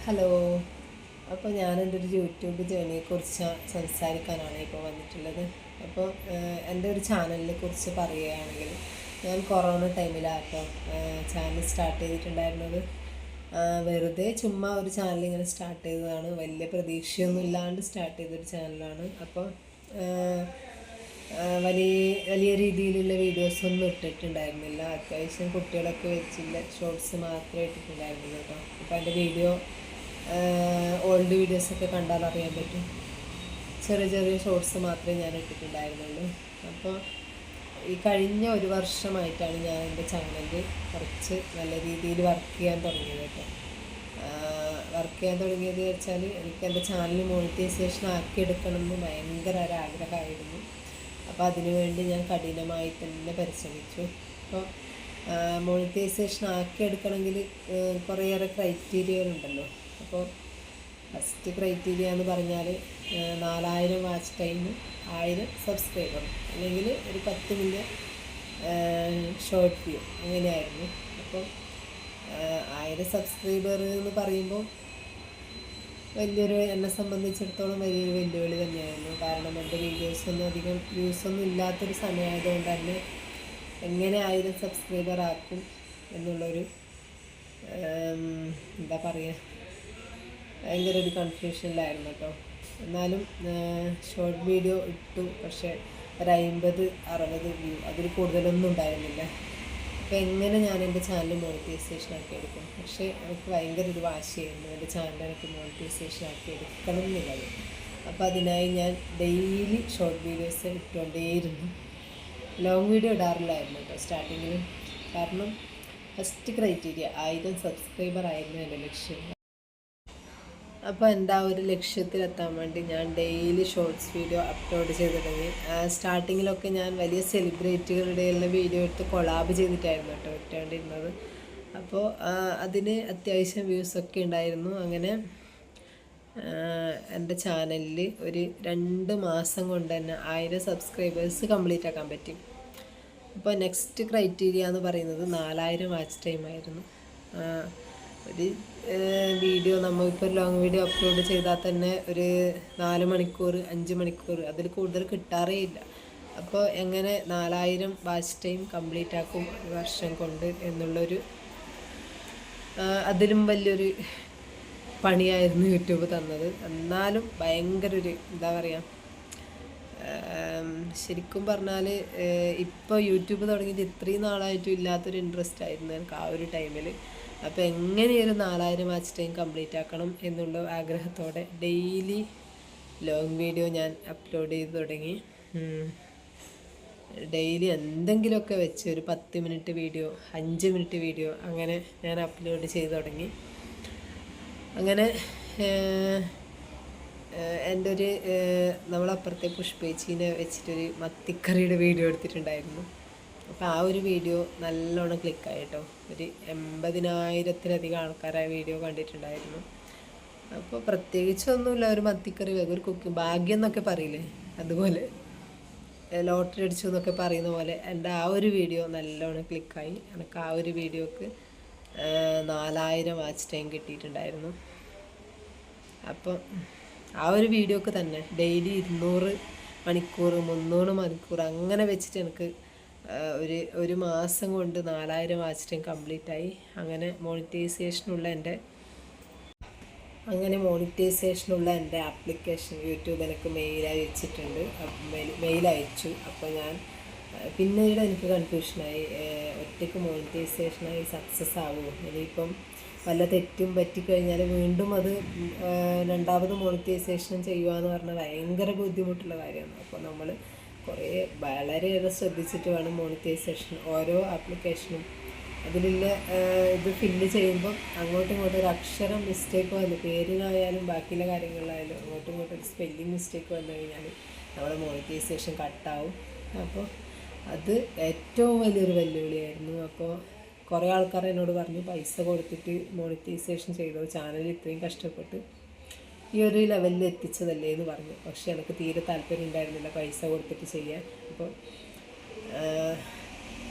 Hello. അപ്പോൾ ഞാൻ എൻ്റെ ഒരു യൂട്യൂബ് ജേണിയെക്കുറിച്ച് സംസാരിക്കാനാണ് ഇപ്പോൾ വന്നിട്ടുള്ളത്. അപ്പോൾ എൻ്റെ ഒരു ചാനലിനെ കുറിച്ച് പറയുകയാണെങ്കിൽ, ഞാൻ കൊറോണ ടൈമിലാട്ടോ ചാനൽ സ്റ്റാർട്ട് ചെയ്തിട്ടുണ്ടായിരുന്നത്. വെറുതെ ചുമ്മാ ഒരു ചാനൽ ഇങ്ങനെ സ്റ്റാർട്ട് ചെയ്തതാണ്. വലിയ പ്രതീക്ഷയൊന്നും ഇല്ലാണ്ട് സ്റ്റാർട്ട് ചെയ്തൊരു ചാനലാണ്. അപ്പോൾ വലിയ വലിയ രീതിയിലുള്ള വീഡിയോസൊന്നും ഇട്ടിട്ടുണ്ടായിരുന്നില്ല. അത്യാവശ്യം കുട്ടികളൊക്കെ വെച്ചില്ല ഷോർട്സ് മാത്രമേ ഇട്ടിട്ടുണ്ടായിരുന്നുള്ളൂ കേട്ടോ. അപ്പോൾ എൻ്റെ വീഡിയോ ഓൾഡ് വീഡിയോസൊക്കെ കണ്ടാൽ അറിയാൻ പറ്റും. ചെറിയ ചെറിയ ഷോർട്സ് മാത്രമേ ഞാൻ ഇട്ടിട്ടുണ്ടായിരുന്നുള്ളൂ. അപ്പോൾ ഈ കഴിഞ്ഞ ഒരു വർഷമായിട്ടാണ് ഞാൻ എൻ്റെ ചാനലിൽ കുറച്ച് നല്ല രീതിയിൽ വർക്ക് ചെയ്യാൻ തുടങ്ങിയത് കേട്ടോ. വർക്ക് ചെയ്യാൻ തുടങ്ങിയത് വെച്ചാൽ, എനിക്ക് എൻ്റെ ചാനൽ മോണിറ്റൈസേഷൻ ആക്കിയെടുക്കണം എന്ന് ഭയങ്കര ഒരു ആഗ്രഹമായിരുന്നു. അപ്പോൾ അതിനുവേണ്ടി ഞാൻ കഠിനമായി തന്നെ പരിശ്രമിച്ചു. അപ്പോൾ മോണിറ്റൈസേഷൻ ആക്കിയെടുക്കണമെങ്കിൽ കുറേയേറെ ക്രൈറ്റീരിയകളുണ്ടല്ലോ. അപ്പോൾ ഫസ്റ്റ് ക്രൈറ്റീരിയ എന്ന് പറഞ്ഞാൽ 4000 വാച്ച് ടൈമും 1000 സബ്സ്ക്രൈബറും, അല്ലെങ്കിൽ ഒരു 10 മില്യൺ ഷോർട്ട് വ്യൂ, അങ്ങനെയായിരുന്നു. അപ്പോൾ 1000 സബ്സ്ക്രൈബർ എന്ന് പറയുമ്പോൾ എന്നെ സംബന്ധിച്ചിടത്തോളം വലിയൊരു വെല്ലുവിളി തന്നെയായിരുന്നു. കാരണം എൻ്റെ വീഡിയോസൊന്നും അധികം വ്യൂസൊന്നും ഇല്ലാത്തൊരു സമയമായതുകൊണ്ട് തന്നെ എങ്ങനെ 1000 സബ്സ്ക്രൈബർ ആക്കും എന്നുള്ളൊരു എന്താ പറയുക, ഭയങ്കര ഒരു കൺഫ്യൂഷനിലായിരുന്നു കേട്ടോ. എന്നാലും ഷോർട്ട് വീഡിയോ ഇട്ടു, പക്ഷേ ഒരു 50-60 വ്യൂ, അതിൽ കൂടുതലൊന്നും ഉണ്ടായിരുന്നില്ല. അപ്പോൾ എങ്ങനെ ഞാൻ എൻ്റെ ചാനൽ മോണിറ്റൈസേഷൻ ആക്കി എടുക്കും? പക്ഷേ എനിക്ക് ഭയങ്കര ഒരു വാശിയായിരുന്നു എൻ്റെ ചാനൽ എനിക്ക് മോണിറ്റൈസേഷൻ ആക്കി എടുക്കണം എന്നുള്ളത്. അപ്പോൾ അതിനായി ഞാൻ ഡെയിലി ഷോർട്ട് വീഡിയോസ് ഇട്ടുകൊണ്ടേയിരുന്നു. ലോങ് വീഡിയോ ഇടാറില്ലായിരുന്നു കേട്ടോ സ്റ്റാർട്ടിങ്ങിൽ. കാരണം ഫസ്റ്റ് ക്രൈറ്റീരിയ 1000 സബ്സ്ക്രൈബർ ആയിരുന്നു എൻ്റെ ലക്ഷ്യം. അപ്പോൾ എൻ്റെ ആ ഒരു ലക്ഷ്യത്തിലെത്താൻ വേണ്ടി ഞാൻ ഡെയിലി ഷോർട്സ് വീഡിയോ അപ്ലോഡ് ചെയ്ത് തുടങ്ങി. സ്റ്റാർട്ടിങ്ങിലൊക്കെ ഞാൻ വലിയ സെലിബ്രിറ്റികളുടെ എല്ലാം വീഡിയോ എടുത്ത് കൊളാബ് ചെയ്തിട്ടായിരുന്നു കേട്ടോ ഇട്ടുകൊണ്ടിരുന്നത്. അപ്പോൾ അതിന് അത്യാവശ്യം വ്യൂസൊക്കെ ഉണ്ടായിരുന്നു. അങ്ങനെ എൻ്റെ ചാനലിൽ ഒരു 2 മാസം കൊണ്ട് തന്നെ 1000 സബ്സ്ക്രൈബേഴ്സ് കംപ്ലീറ്റ് ആക്കാൻ പറ്റി. അപ്പോൾ നെക്സ്റ്റ് ക്രൈറ്റീരിയ എന്ന് പറയുന്നത് 4000 വാച്ച് ടൈമായിരുന്നു. ഒരു വീഡിയോ നമ്മളിപ്പോൾ ഒരു ലോങ് വീഡിയോ അപ്ലോഡ് ചെയ്താൽ തന്നെ ഒരു 4 മണിക്കൂർ 5 മണിക്കൂർ അതിൽ കൂടുതൽ കിട്ടാറേ ഇല്ല. അപ്പോൾ എങ്ങനെ 4000 വാച്ച് ടൈം കംപ്ലീറ്റ് ആക്കും ഒരു വർഷം കൊണ്ട് എന്നുള്ളൊരു അതിലും വലിയൊരു പണിയായിരുന്നു യൂട്യൂബ് തന്നത്. എന്നാലും ഭയങ്കര ഒരു എന്താ പറയുക, ശരിക്കും പറഞ്ഞാൽ ഇപ്പോൾ യൂട്യൂബ് തുടങ്ങിയിട്ട് ഇത്രയും നാളായിട്ടും ഇല്ലാത്തൊരു ഇൻട്രസ്റ്റ് ആയിരുന്നു എനിക്ക് ആ ഒരു ടൈമിൽ. അപ്പോൾ എങ്ങനെയൊരു 4000 വാച്ച് ടൈം കംപ്ലീറ്റ് ആക്കണം എന്നുള്ള ആഗ്രഹത്തോടെ ഡെയിലി ലോങ് വീഡിയോ ഞാൻ അപ്ലോഡ് ചെയ്ത് തുടങ്ങി. ഡെയിലി എന്തെങ്കിലുമൊക്കെ വെച്ച് ഒരു 10 മിനിറ്റ് വീഡിയോ, 5 മിനിറ്റ് വീഡിയോ, അങ്ങനെ ഞാൻ അപ്ലോഡ് ചെയ്ത് തുടങ്ങി. അങ്ങനെ എൻ്റെ ഒരു നമ്മളപ്പുറത്തെ പുഷ്പേച്ചീനെ വെച്ചിട്ടൊരു മത്തിക്കറിയുടെ വീഡിയോ എടുത്തിട്ടുണ്ടായിരുന്നു. അപ്പോൾ ആ ഒരു വീഡിയോ നല്ലോണം ക്ലിക്കായി കേട്ടോ. ഒരു 80,000-ത്തിലധികം ആൾക്കാർ ആ വീഡിയോ കണ്ടിട്ടുണ്ടായിരുന്നു. അപ്പോൾ പ്രത്യേകിച്ചൊന്നുമില്ല, ഒരു മത്തിക്കറി ഒരു കുക്കിംഗ് ഭാഗ്യം എന്നൊക്കെ പറയില്ലേ, അതുപോലെ ലോട്ടറി അടിച്ചു എന്നൊക്കെ പറയുന്ന പോലെ എൻ്റെ ആ ഒരു വീഡിയോ നല്ലോണം ക്ലിക്കായി. എനിക്ക് ആ ഒരു വീഡിയോക്ക് 4000 വാച്ച് ടൈം കിട്ടിയിട്ടുണ്ടായിരുന്നു. അപ്പം ആ ഒരു വീഡിയോക്ക് തന്നെ ഡെയിലി 200 മണിക്കൂർ 300 മണിക്കൂർ അങ്ങനെ വെച്ചിട്ട് എനിക്ക് ഒരു മാസം കൊണ്ട് 4000 വാച്ച് ടൈം കംപ്ലീറ്റായി. അങ്ങനെ മോണിറ്റൈസേഷനുള്ള എൻ്റെ ആപ്ലിക്കേഷൻ യൂട്യൂബ് എനിക്ക് മെയിൽ അയച്ചിട്ടുണ്ട്. മെയിൽ അയച്ചു. അപ്പോൾ ഞാൻ പിന്നീട് എനിക്ക് കൺഫ്യൂഷനായി, ഒറ്റയ്ക്ക് മോണിറ്റൈസേഷനായി സക്സസ് ആവുമോ, ഇനിയിപ്പം വല്ല തെറ്റും പറ്റിക്കഴിഞ്ഞാൽ വീണ്ടും അത് രണ്ടാമത് മോണിറ്റൈസേഷൻ ചെയ്യുക എന്ന് പറഞ്ഞാൽ ഭയങ്കര ബുദ്ധിമുട്ടുള്ള കാര്യമാണ്. അപ്പോൾ നമ്മൾ വളരെയേറെ ശ്രദ്ധിച്ചിട്ട് വേണം മോണിറ്റൈസേഷൻ. ഓരോ ആപ്ലിക്കേഷനും അതിലുള്ള ഇത് ഫില്ല് ചെയ്യുമ്പോൾ അങ്ങോട്ടും ഇങ്ങോട്ടും ഒരു അക്ഷരം മിസ്റ്റേക്ക് വന്നു, പേരിനായാലും ബാക്കിയുള്ള കാര്യങ്ങളിലായാലും അങ്ങോട്ടും ഇങ്ങോട്ടും ഒരു സ്പെല്ലിംഗ് മിസ്റ്റേക്ക് വന്നു കഴിഞ്ഞാൽ നമ്മുടെ മോണിറ്റൈസേഷൻ കട്ടാവും. അപ്പോൾ അത് ഏറ്റവും വലിയൊരു വെല്ലുവിളിയായിരുന്നു. അപ്പോൾ കുറേ ആൾക്കാർ എന്നോട് പറഞ്ഞു, പൈസ കൊടുത്തിട്ട് മോണിറ്റൈസേഷൻ ചെയ്തോ, ചാനൽ ഇത്രയും കഷ്ടപ്പെട്ട് ഈ ഒരു ലെവലിൽ എത്തിച്ചതല്ലേ എന്ന് പറഞ്ഞു. പക്ഷെ എനിക്ക് തീരെ താല്പര്യം ഉണ്ടായിരുന്നില്ല പൈസ കൊടുത്തിട്ട് ചെയ്യാൻ. അപ്പോൾ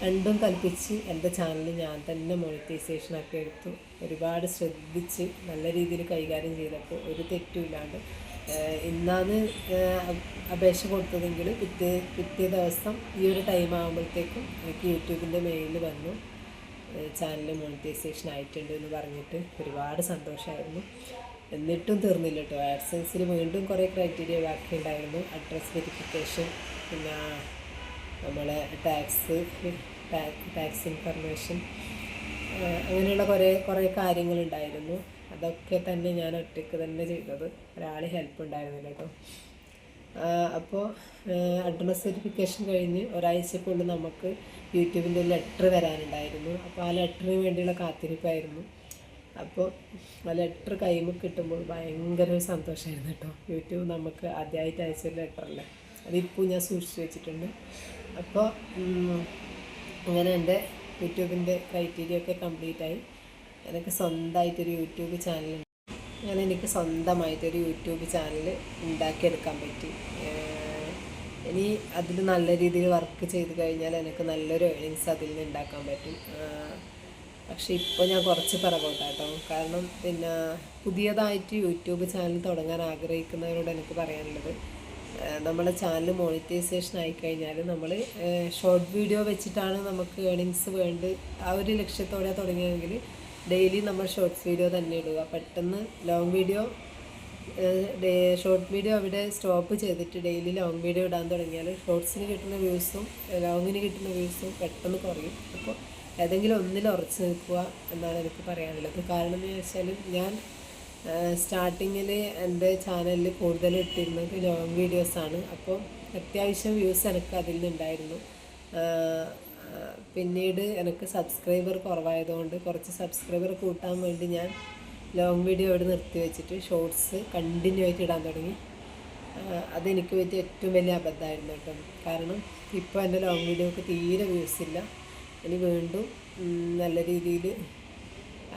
രണ്ടും കൽപ്പിച്ച് എൻ്റെ ചാനൽ ഞാൻ തന്നെ മോണിറ്റൈസേഷൻ ആക്കി എടുത്തു. ഒരുപാട് ശ്രദ്ധിച്ച് നല്ല രീതിയിൽ കൈകാര്യം ചെയ്തപ്പോൾ ഒരു തെറ്റുമില്ലാണ്ട് ഇന്നാണ് അപേക്ഷ കൊടുത്തതെങ്കിൽ പിറ്റേ ദിവസം ഈ ഒരു ടൈം ആകുമ്പോഴത്തേക്കും എനിക്ക് യൂട്യൂബിൻ്റെ മെയിൽ വന്നു ചാനൽ മോണിറ്റൈസേഷൻ ആയിട്ടുണ്ട് എന്ന് പറഞ്ഞിട്ട് ഒരുപാട് സന്തോഷമായിരുന്നു. എന്നിട്ടും തീർന്നില്ല കേട്ടോ. ആഡ്സൻസിൽ വീണ്ടും കുറേ ക്രൈറ്റീരിയ ബാക്കി ഉണ്ടായിരുന്നു. അഡ്രസ് വെരിഫിക്കേഷൻ, പിന്നെ നമ്മളെ ടാക്സ് ഇൻഫർമേഷൻ, അങ്ങനെയുള്ള കുറേ കാര്യങ്ങളുണ്ടായിരുന്നു. അതൊക്കെ തന്നെ ഞാൻ ഒറ്റയ്ക്ക് തന്നെ ചെയ്തത്, ഒരാൾ ഹെൽപ്പ് ഉണ്ടായിരുന്നില്ല കേട്ടോ. അപ്പോൾ അഡ്രസ് വെരിഫിക്കേഷൻ കഴിഞ്ഞ് ഒരാഴ്ചക്കുള്ളിൽ നമുക്ക് യൂട്യൂബിൻ്റെ ഒരു ലെറ്റർ വരാനുണ്ടായിരുന്നു. അപ്പോൾ ആ ലെറ്ററിന് വേണ്ടിയുള്ള കാത്തിരിപ്പായിരുന്നു. അപ്പോൾ ആ ലെറ്റർ കൈമ കിട്ടുമ്പോൾ ഭയങ്കര ഒരു സന്തോഷമായിരുന്നു കേട്ടോ. യൂട്യൂബ് നമുക്ക് ആദ്യമായിട്ട് അയച്ചൊരു ലെറ്ററല്ലേ, അതിപ്പോൾ ഞാൻ സൂക്ഷിച്ച് വെച്ചിട്ടുണ്ട്. അപ്പോൾ അങ്ങനെ എൻ്റെ യൂട്യൂബിൻ്റെ ക്രൈറ്റീരിയ ഒക്കെ കംപ്ലീറ്റായി. എനിക്ക് സ്വന്തമായിട്ടൊരു യൂട്യൂബ് ചാനൽ, എനിക്ക് സ്വന്തമായിട്ടൊരു യൂട്യൂബ് ചാനൽ ഉണ്ടാക്കിയെടുക്കാൻ പറ്റി. ഇനി അതിൽ നല്ല രീതിയിൽ വർക്ക് ചെയ്ത് കഴിഞ്ഞാൽ എനിക്ക് നല്ലൊരു ഏണിങ്സ് അതിൽ നിന്ന് ഉണ്ടാക്കാൻ പറ്റും. പക്ഷേ ഇപ്പോൾ ഞാൻ കുറച്ച് പിറകോട്ടാട്ടോ. കാരണം പിന്നെ പുതിയതായിട്ട് യൂട്യൂബ് ചാനൽ തുടങ്ങാൻ ആഗ്രഹിക്കുന്നവരോട് എനിക്ക് പറയാനുള്ളത്, നമ്മുടെ ചാനൽ മോണിറ്റൈസേഷൻ ആയിക്കഴിഞ്ഞാൽ നമ്മൾ ഷോർട്ട് വീഡിയോ വെച്ചിട്ടാണ് നമുക്ക് ഏണിങ്സ് വേണ്ടി ആ ഒരു ലക്ഷ്യത്തോടെ തുടങ്ങിയെങ്കിൽ ഡെയിലി നമ്മൾ ഷോർട്ട്സ് വീഡിയോ തന്നെ ഇടുക. പെട്ടെന്ന് ലോങ് വീഡിയോ ഷോർട്ട് വീഡിയോ അവിടെ സ്റ്റോപ്പ് ചെയ്തിട്ട് ഡെയിലി ലോങ് വീഡിയോ ഇടാൻ തുടങ്ങിയാൽ ഷോർട്സിന് കിട്ടുന്ന വ്യൂസും ലോങ്ങിന് കിട്ടുന്ന വ്യൂസും പെട്ടെന്ന് കുറയും. അപ്പോൾ ഏതെങ്കിലും ഒന്നിൽ ഉറച്ച് നിൽക്കുക എന്നാണ് എനിക്ക് പറയാനുള്ളത്. കാരണം എന്ന് വെച്ചാൽ ഞാൻ സ്റ്റാർട്ടിങ്ങിൽ എൻ്റെ ചാനലിൽ കൂടുതൽ ഇട്ടിരുന്നത് ലോങ് വീഡിയോസാണ്. അപ്പോൾ അത്യാവശ്യം വ്യൂസ് എനിക്ക് അതിൽ നിന്നുണ്ടായിരുന്നു. പിന്നീട് എനിക്ക് സബ്സ്ക്രൈബർ കുറവായതുകൊണ്ട് കുറച്ച് സബ്സ്ക്രൈബർ കൂട്ടാൻ വേണ്ടി ഞാൻ ലോങ് വീഡിയോ ഇവിടെ നിർത്തി വെച്ചിട്ട് ഷോർട്സ് കണ്ടിന്യൂ ആയിട്ട് ഇടാൻ തുടങ്ങി. അതെനിക്ക് പറ്റിയ ഏറ്റവും വലിയ അബദ്ധമായിരുന്നു കേട്ടോ. കാരണം ഇപ്പോൾ എൻ്റെ ലോങ് വീഡിയോക്ക് തീരെ വ്യൂസ് ഇല്ല. ഇനി വീണ്ടും നല്ല രീതിയിൽ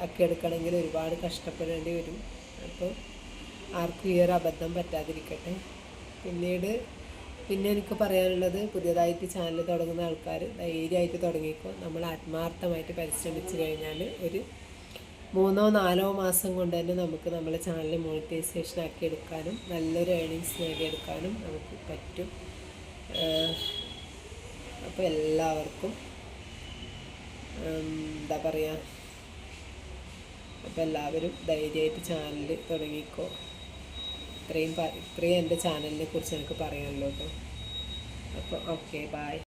ആക്കിയെടുക്കണമെങ്കിൽ ഒരുപാട് കഷ്ടപ്പെടേണ്ടി വരും. അപ്പോൾ ആർക്കും ഈ ഒരു അബദ്ധം പറ്റാതിരിക്കട്ടെ. പിന്നെ എനിക്ക് പറയാനുള്ളത്, പുതിയതായിട്ട് ചാനൽ തുടങ്ങുന്ന ആൾക്കാർ ധൈര്യമായിട്ട് തുടങ്ങിക്കോ. നമ്മൾ ആത്മാർത്ഥമായിട്ട് പരിശ്രമിച്ച് കഴിഞ്ഞാൽ ഒരു 3-4 മാസം കൊണ്ട് തന്നെ നമുക്ക് നമ്മളെ ചാനൽ മോണിറ്റൈസേഷൻ ആക്കി എടുക്കാനും നല്ലൊരു ഏണിങ്സ് നേടിയെടുക്കാനും നമുക്ക് പറ്റും. അപ്പോൾ എല്ലാവർക്കും എന്താ പറയുക, അപ്പോൾ എല്ലാവരും ധൈര്യമായിട്ട് ചാനൽ തുടങ്ങിക്കോ. ഇത്രയും എൻ്റെ ചാനലിനെ കുറിച്ച് എനിക്ക് പറയാനുള്ളൂ കേട്ടോ. അപ്പോൾ ഓക്കെ, ബൈ.